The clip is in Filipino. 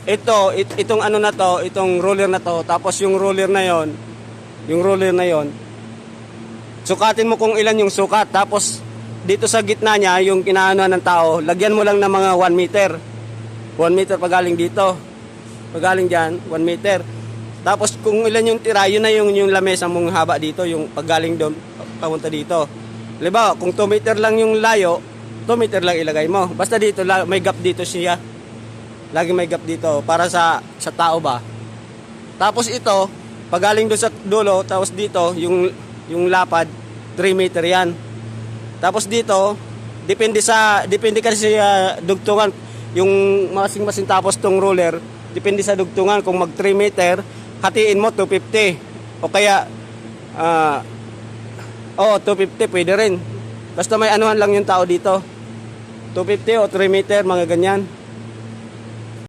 itong ano na to, itong roller na to, tapos yung roller na yon, sukatin mo kung ilan yung sukat, tapos dito sa gitna niya, yung kinaano ng tao, lagyan mo lang ng mga 1 meter. 1 meter pagaling dito. Pagaling dyan, 1 meter. Tapos kung ilan yung tira, yun na yung lamesa mong haba dito, yung pagaling doon, papunta dito. Halimbawa, kung 2 meter lang yung layo, 2 meter lang ilagay mo. Basta dito, may gap dito siya. Lagi may gap dito, para sa tao ba. Tapos ito, pagaling doon sa dulo, tapos dito, yung lapad, 3 meter yan. Tapos dito, depende kasi sa dugtungan, yung masing-masing tapos tong roller, depende sa dugtungan, kung mag 3 meter, hatiin mo 250. O kaya, 250 pwede rin. Basta may anuhan lang yung tao dito. 250 o 3 meter, mga ganyan.